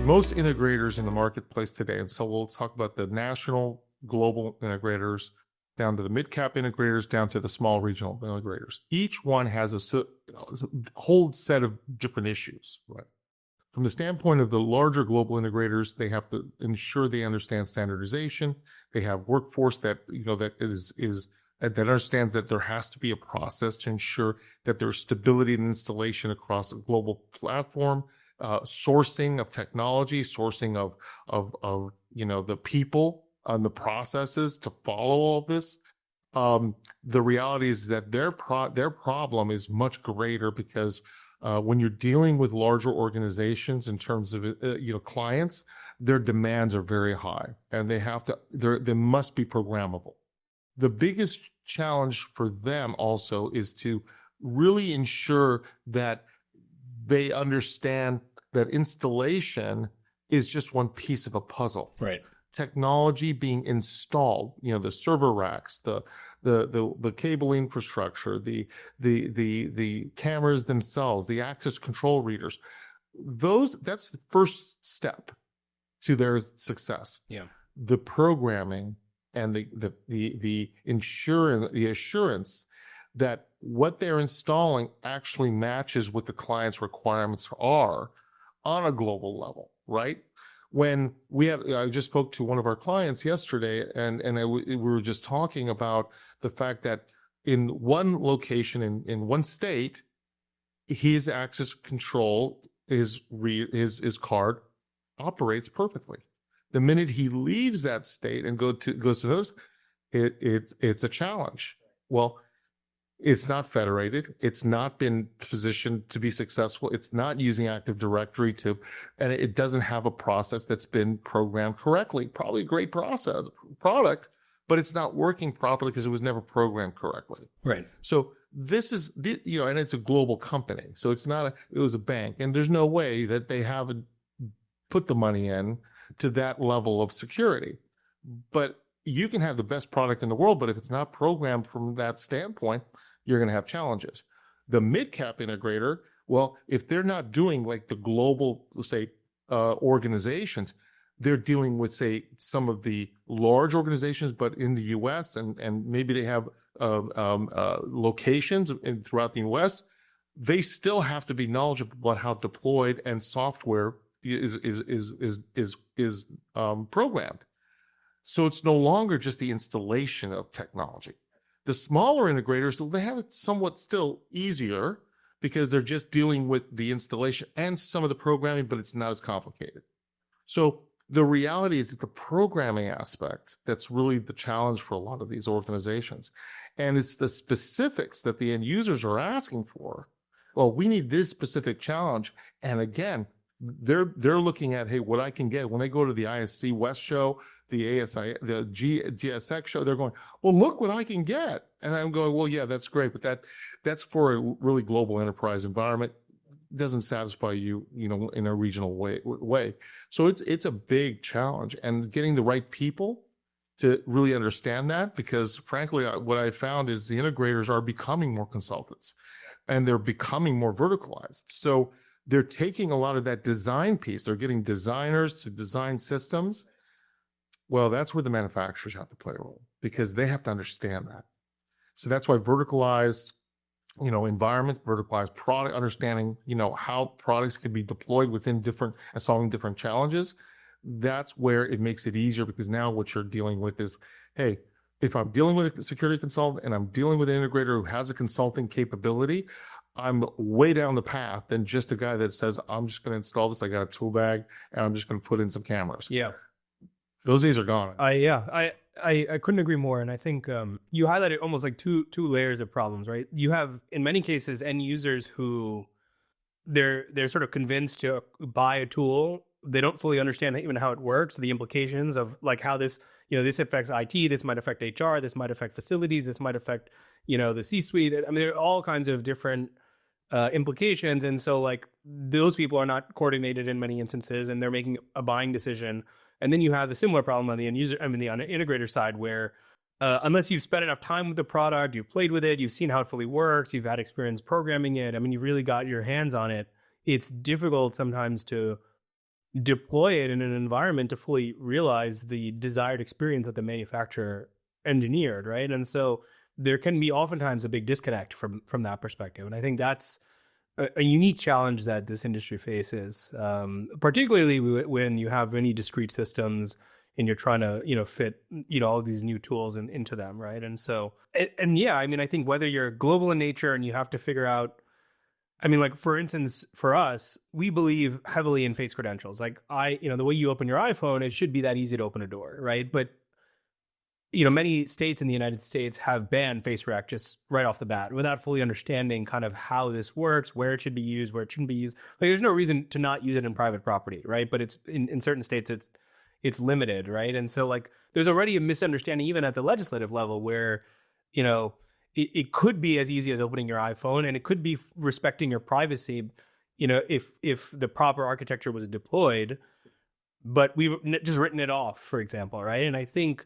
Most integrators in the marketplace today, and so we'll talk about the national, global integrators, down to the mid-cap integrators, down to the small regional integrators. Each one has a whole set of different issues, right? From the standpoint of the larger global integrators, they have to ensure they understand standardization. They have workforce that that understands that there has to be a process to ensure that there's stability and installation across a global platform. Sourcing of technology, sourcing of the people and the processes to follow all this. The reality is that their problem is much greater because when you're dealing with larger organizations in terms of clients, their demands are very high, and they must be programmable. The biggest challenge for them also is to really ensure that they understand that installation is just one piece of a puzzle. Right. Technology being installed, the server racks, the cable infrastructure, the cameras themselves, the access control readers. That's the first step to their success. Yeah. The programming and the assurance that what they're installing actually matches what the client's requirements are on a global level, right? When I just spoke to one of our clients yesterday, and we were just talking about the fact that in one location in one state, his access control, his card operates perfectly. The minute he leaves that state and goes to those, it's a challenge. Well, it's not federated. It's not been positioned to be successful. It's not using Active Directory and it doesn't have a process that's been programmed correctly. Probably a great product, but it's not working properly because it was never programmed correctly. Right. So this is, and it's a global company. So it was a bank, and there's no way that they haven't put the money in to that level of security. But you can have the best product in the world, but if it's not programmed from that standpoint, you're going to have challenges. The mid-cap integrator, well, if they're not doing like the global, say, organizations, they're dealing with, say, some of the large organizations, but in the U.S. and maybe they have locations throughout the U.S. They still have to be knowledgeable about how deployed and software is programmed. So it's no longer just the installation of technology. The smaller integrators, they have it somewhat still easier because they're just dealing with the installation and some of the programming, but it's not as complicated. So the reality is that the programming aspect, that's really the challenge for a lot of these organizations. And it's the specifics that the end users are asking for. Well, we need this specific challenge. And again, they're looking at, hey, what I can get when they go to the ISC West show, the GSX show, they're going, well, look what I can get. And I'm going, well, yeah, that's great, but that's for a really global enterprise environment. It doesn't satisfy you, in a regional way. So it's a big challenge, and getting the right people to really understand that, because frankly, what I found is the integrators are becoming more consultants, and they're becoming more verticalized. So they're taking a lot of that design piece. They're getting designers to design systems. Well, that's where the manufacturers have to play a role, because they have to understand that. So that's why verticalized, environment, verticalized product, understanding, how products can be deployed within different and solving different challenges. That's where it makes it easier, because now what you're dealing with is, hey, if I'm dealing with a security consultant and I'm dealing with an integrator who has a consulting capability, I'm way down the path than just a guy that says, I'm just going to install this. I got a tool bag and I'm just going to put in some cameras. Yeah. Those days are gone. I couldn't agree more. And I think you highlighted almost like two layers of problems, right? You have, in many cases, end users who they're sort of convinced to buy a tool. They don't fully understand even how it works, the implications of like how this affects IT, this might affect HR, this might affect facilities, this might affect, the C-suite. I mean, there are all kinds of different implications. And so like those people are not coordinated in many instances, and they're making a buying decision. And then you have the similar problem on the on the integrator side, where unless you've spent enough time with the product, you've played with it, you've seen how it fully works, you've had experience programming it, I mean, you've really got your hands on it, it's difficult sometimes to deploy it in an environment to fully realize the desired experience that the manufacturer engineered, right? And so there can be oftentimes a big disconnect from that perspective. And I think that's a unique challenge that this industry faces, particularly when you have many discrete systems and you're trying to, fit, all of these new tools into them, right? And so, and yeah, I mean, I think whether you're global in nature and you have to figure out, I mean, like, for instance, for us, we believe heavily in face credentials. Like, the way you open your iPhone, it should be that easy to open a door, right? But many states in the United States have banned face rec just right off the bat without fully understanding kind of how this works, where it should be used, where it shouldn't be used. Like, there's no reason to not use it in private property, right? But it's in certain states, it's limited, right? And so, like, there's already a misunderstanding even at the legislative level where, it could be as easy as opening your iPhone, and it could be respecting your privacy, if the proper architecture was deployed, but we've just written it off, for example, right? And I think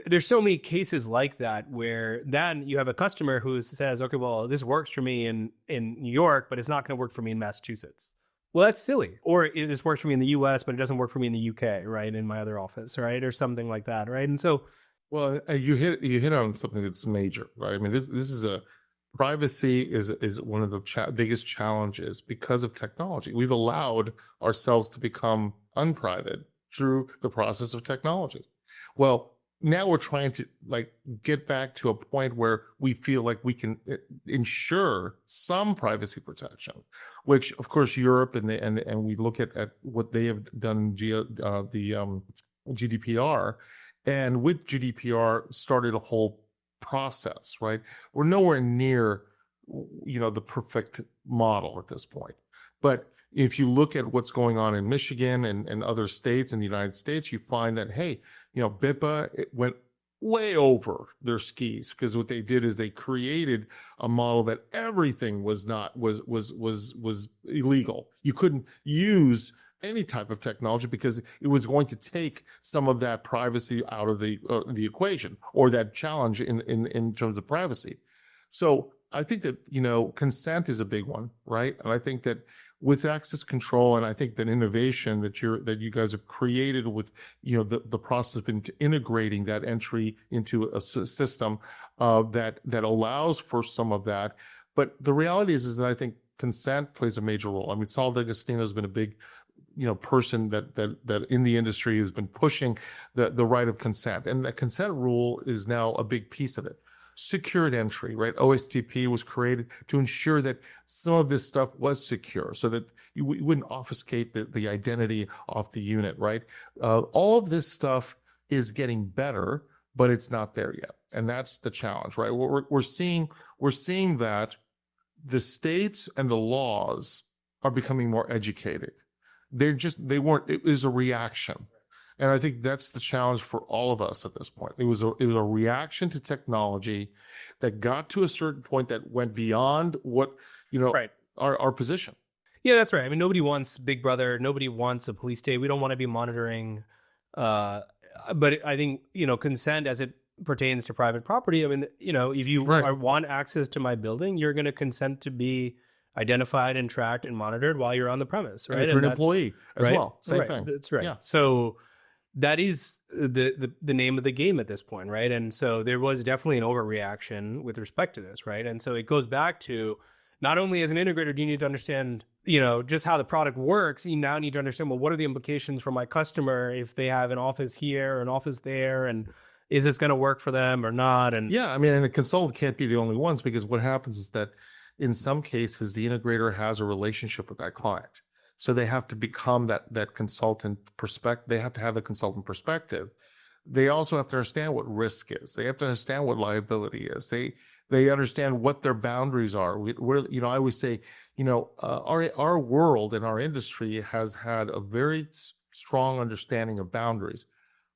there's so many cases like that where then you have a customer who says, okay, well, this works for me in New York, but it's not going to work for me in Massachusetts. Well, that's silly. Or this works for me in the US, but it doesn't work for me in the UK, right? In my other office, right? Or something like that, right? And so, well, you hit on something that's major, right? I mean, this is privacy is one of the biggest challenges because of technology. We've allowed ourselves to become unprivate through the process of technology. Well, now we're trying to get back to a point where we feel like we can ensure some privacy protection, which of course Europe and we look at what they have done the GDPR, and with GDPR started a whole process, right? We're nowhere near the perfect model at this point, but if you look at what's going on in Michigan and other states in the United States, you find that, hey, BIPA, it went way over their skis, because what they did is they created a model that everything was illegal. You couldn't use any type of technology because it was going to take some of that privacy out of the equation, or that challenge in terms of privacy. So I think that consent is a big one, right? And I think that with access control, and I think that innovation that you guys have created with the process of integrating that entry into a system that allows for some of that. But the reality is that I think consent plays a major role. I mean, Saul D'Agostino has been a big person that in the industry has been pushing the right of consent, and the consent rule is now a big piece of it. Secured entry, right? OSTP was created to ensure that some of this stuff was secure, so that you wouldn't obfuscate the identity of the unit, right? All of this stuff is getting better, but it's not there yet, and that's the challenge, right? We're seeing that the states and the laws are becoming more educated. They weren't. It was a reaction. And I think that's the challenge for all of us at this point. It was a reaction to technology that got to a certain point that went beyond what, right, our position. Yeah, that's right. I mean, nobody wants Big Brother. Nobody wants a police state. We don't want to be monitoring. But I think, consent as it pertains to private property. I mean, if you want access to my building, you're going to consent to be identified and tracked and monitored while you're on the premise, right? And if you're an employee as well. Same thing. That's right. Yeah. So that is the name of the game at this point, right? And so there was definitely an overreaction with respect to this, right? And so it goes back to, not only as an integrator do you need to understand, just how the product works, you now need to understand, well, what are the implications for my customer if they have an office here or an office there, and is this going to work for them or not? And yeah, I mean, and the consultant can't be the only ones, because what happens is that in some cases, the integrator has a relationship with that client. So they have to become that consultant perspective. They have to have the consultant perspective. They also have to understand what risk is. They have to understand what liability is. They understand what their boundaries are. I always say, our world and our industry has had a very strong understanding of boundaries,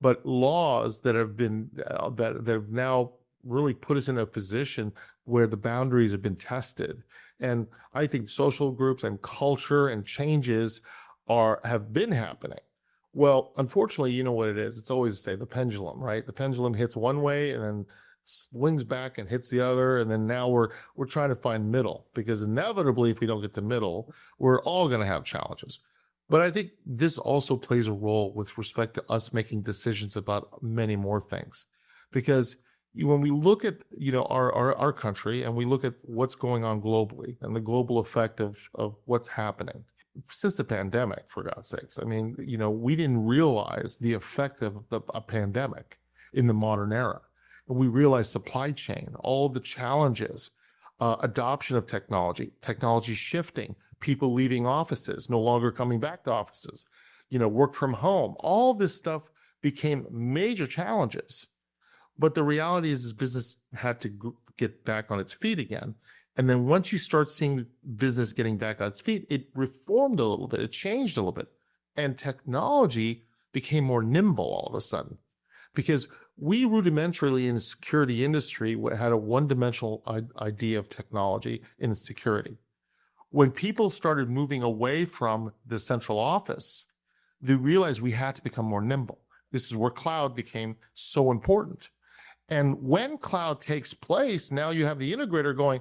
but laws that have been that have now really put us in a position where the boundaries have been tested. And I think social groups and culture and changes have been happening. Well, unfortunately, you know what it is. It's always the pendulum, right? The pendulum hits one way and then swings back and hits the other. And then now we're trying to find middle, because inevitably, if we don't get to middle, we're all going to have challenges. But I think this also plays a role with respect to us making decisions about many more things. Because when we look at, our country and we look at what's going on globally and the global effect of what's happening since the pandemic, for God's sakes, I mean, we didn't realize the effect of a pandemic in the modern era. And we realized supply chain, all the challenges, adoption of technology shifting, people leaving offices, no longer coming back to offices, work from home. All this stuff became major challenges. But the reality is business had to get back on its feet again. And then once you start seeing business getting back on its feet, it reformed a little bit, it changed a little bit. And technology became more nimble all of a sudden. Because we rudimentarily in the security industry had a one-dimensional idea of technology in security. When people started moving away from the central office, they realized we had to become more nimble. This is where cloud became so important. And when cloud takes place, now you have the integrator going,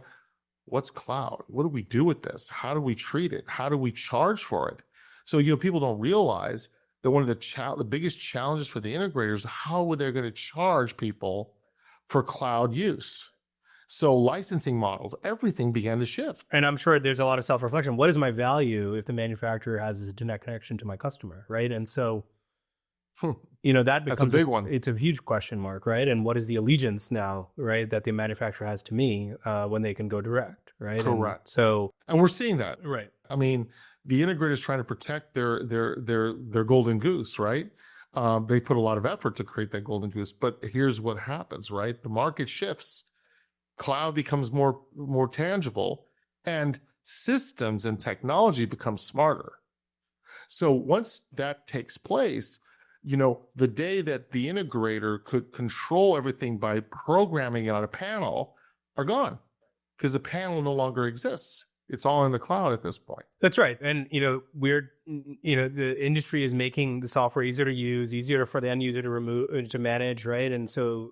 what's cloud? What do we do with this? How do we treat it? How do we charge for it? So, people don't realize that one of the biggest challenges for the integrators, how are they going to charge people for cloud use? So licensing models, everything began to shift. And I'm sure there's a lot of self-reflection. What is my value if the manufacturer has a direct connection to my customer, right? And so, that becomes That's a big one. It's a huge question mark, right? And what is the allegiance now, right, that the manufacturer has to me when they can go direct, right? Correct. And we're seeing that, right? I mean, the integrator is trying to protect their golden goose, right? They put a lot of effort to create that golden goose, but here's what happens, right? The market shifts. Cloud becomes more tangible, and systems and technology become smarter. So once that takes place, the day that the integrator could control everything by programming it on a panel are gone, because the panel no longer exists. It's all in the cloud at this point. That's right. And, the industry is making the software easier to use, easier for the end user to manage, right? And so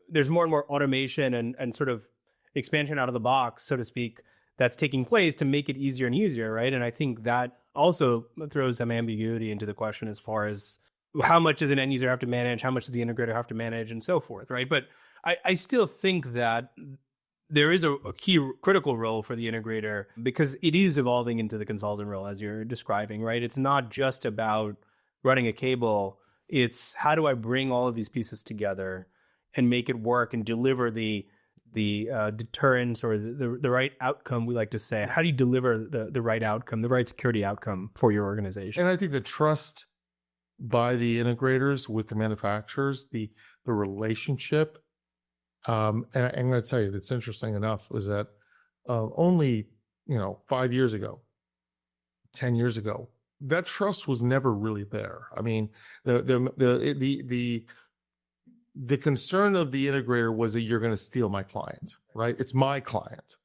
there's more and more automation and sort of expansion out of the box, so to speak, that's taking place to make it easier and easier, right? And I think that also throws some ambiguity into the question as far as how much does an end user have to manage, how much does the integrator have to manage, and so forth, right? But I still think that there is a key critical role for the integrator, because it is evolving into the consultant role, as you're describing, right? It's not just about running a cable. It's how do I bring all of these pieces together and make it work and deliver the deterrence or the right outcome, we like to say. How do you deliver the right outcome, the right security outcome for your organization? And I think the trust by the integrators with the manufacturers, the relationship, and I'm going to tell you, that's interesting enough, was that only 5 years ago, 10 years ago, that trust was never really there. I mean, the concern of the integrator was that you're going to steal my client, right? It's my client.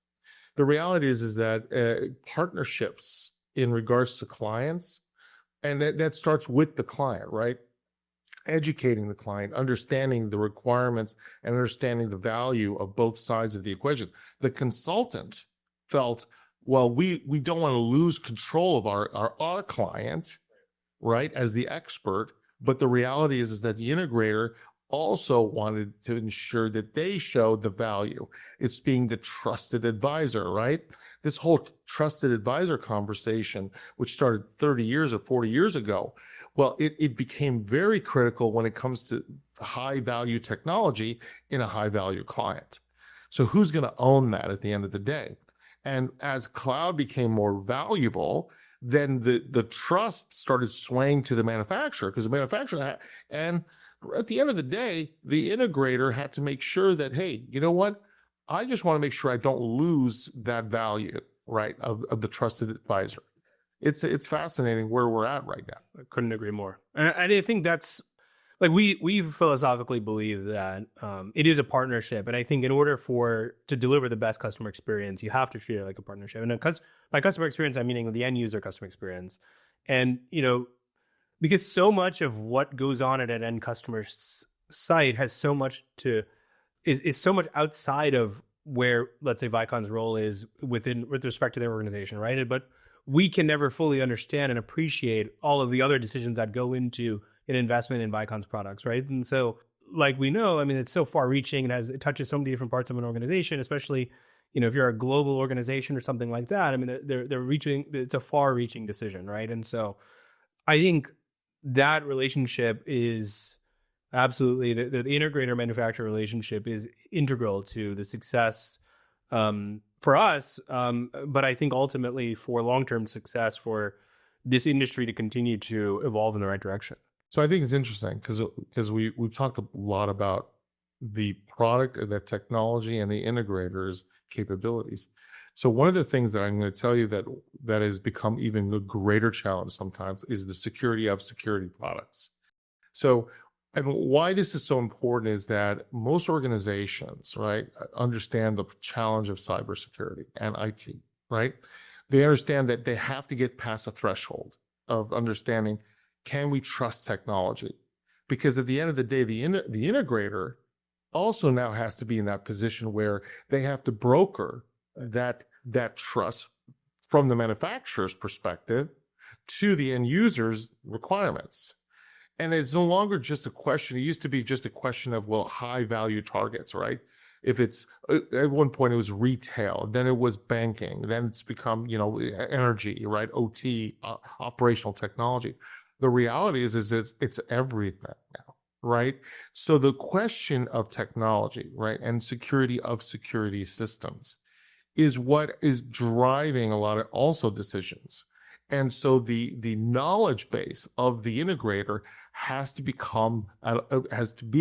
The reality is that partnerships in regards to clients, and that starts with the client, right? Educating the client, understanding the requirements, and understanding the value of both sides of the equation. The consultant felt, well, we don't want to lose control of our client, right, as the expert. But the reality is that the integrator also wanted to ensure that they showed the value. It's being the trusted advisor, right? This whole trusted advisor conversation, which started 30 years or 40 years ago, well, it became very critical when it comes to high value technology in a high value client. So who's going to own that at the end of the day? And as cloud became more valuable, then the trust started swaying to the manufacturer, because the manufacturer and at the end of the day, the integrator had to make sure that, hey, you know what? I just want to make sure I don't lose that value, right, of the trusted advisor. It's fascinating where we're at right now. I couldn't agree more. And I think that's, like, we philosophically believe that it is a partnership. And I think in order to deliver the best customer experience, you have to treat it like a partnership. And by customer experience, I'm meaning the end user customer experience. And, because so much of what goes on at an end customer's site has so much is so much outside of where, let's say, Vicon's role is with respect to their organization, right? But we can never fully understand and appreciate all of the other decisions that go into an investment in Vicon's products, right? And so, like we know, I mean, it's so far reaching and it touches so many different parts of an organization, especially, if you're a global organization or something like that. I mean, they're reaching, it's a far reaching decision, right? And so I think that relationship is absolutely the integrator manufacturer relationship is integral to the success for us, but I think ultimately for long-term success for this industry to continue to evolve in the right direction. So I think it's interesting because we've talked a lot about the product and the technology and the integrators' capabilities. So one of the things that I'm going to tell you that has become even a greater challenge sometimes is the security of security products. So, and why this is so important is that most organizations, right, understand the challenge of cybersecurity and IT, right? They understand that they have to get past a threshold of understanding, can we trust technology? Because at the end of the day, the integrator also now has to be in that position where they have to broker that trust from the manufacturer's perspective to the end user's requirements. And it's no longer just a question. It used to be just a question of, well, high value targets, right? If it's at one point it was retail, then it was banking, then it's become, energy, right? OT, operational technology. The reality is it's everything now, right? So the question of technology, right, and security of security systems is what is driving a lot of also decisions. And so the knowledge base of the integrator has to be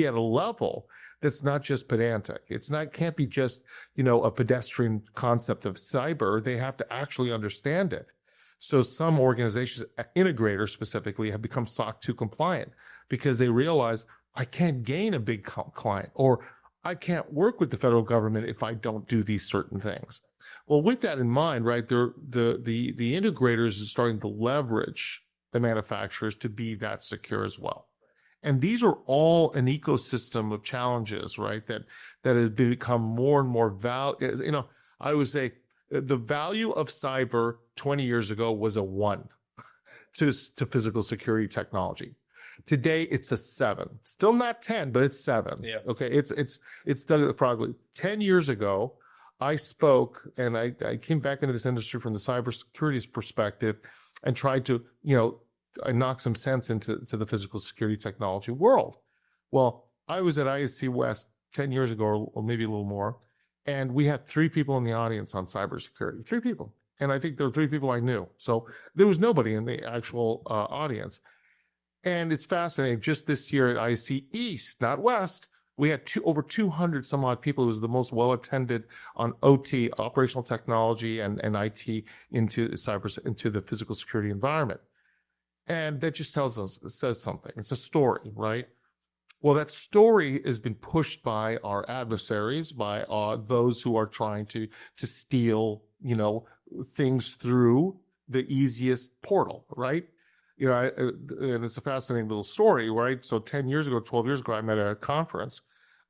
at a level that's not just pedantic. Can't be just, a pedestrian concept of cyber. They have to actually understand it. So some organizations, integrators specifically, have become SOC 2 compliant because they realize I can't gain a big client, or I can't work with the federal government if I don't do these certain things. Well, with that in mind, right, the integrators are starting to leverage the manufacturers to be that secure as well. And these are all an ecosystem of challenges, right, that has become more and more I would say the value of cyber 20 years ago was a 1 to physical security technology. Today it's a 7. Still not 10, but it's 7. Yeah. Okay. It's done it frogly. 10 years ago, I spoke and I came back into this industry from the cybersecurity perspective and tried to, knock some sense into the physical security technology world. Well, I was at ISC West 10 years ago, or maybe a little more, and we had 3 people in the audience on cybersecurity. 3 people. And I think there were 3 people I knew. So there was nobody in the actual audience. And it's fascinating. Just this year at ISC East, not West, we had over 200 some odd people. It was the most well attended on OT, operational technology, and IT into the physical security environment. And that just says something. It's a story, right? Well, that story has been pushed by our adversaries, by those who are trying to steal, things through the easiest portal, right? And it's a fascinating little story, right? So 10 years ago, 12 years ago, I met at a conference.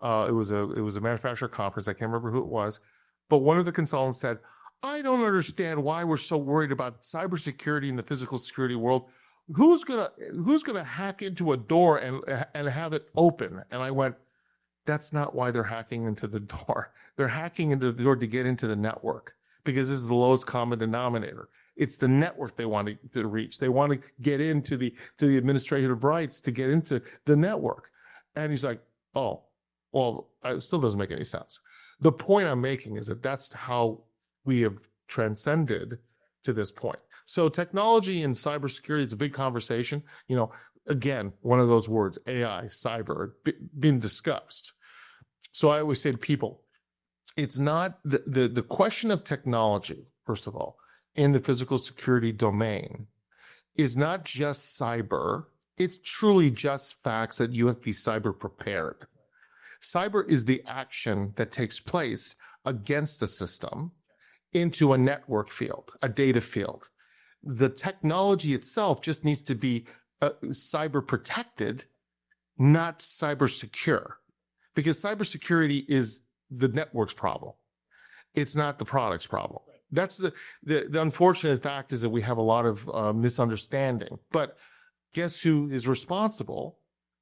It was a manufacturer conference. I can't remember who it was, but one of the consultants said, "I don't understand why we're so worried about cybersecurity in the physical security world. Who's gonna hack into a door and have it open?" And I went, "That's not why they're hacking into the door. They're hacking into the door to get into the network, because this is the lowest common denominator. It's the network they want to reach. They want to get into the administrative rights to get into the network." And he's like, "Oh, well, it still doesn't make any sense." The point I'm making is that that's how we have transcended to this point. So technology and cybersecurity, it's a big conversation. Again, one of those words, AI, cyber, been discussed. So I always say to people, it's not the question of technology, first of all, in the physical security domain is not just cyber. It's truly just facts that you have to be cyber prepared. Cyber is the action that takes place against the system into a network field, a data field. The technology itself just needs to be cyber protected, not cyber secure, because cybersecurity is the network's problem. It's not the product's problem. That's the unfortunate fact is that we have a lot of misunderstanding. But guess who is responsible?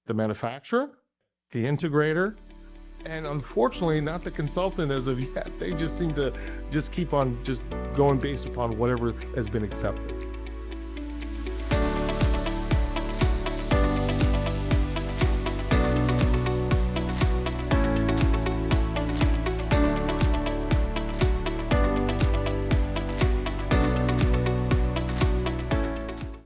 The manufacturer, the integrator, and unfortunately not the consultant as of yet. They just seem to just keep on just going based upon whatever has been accepted.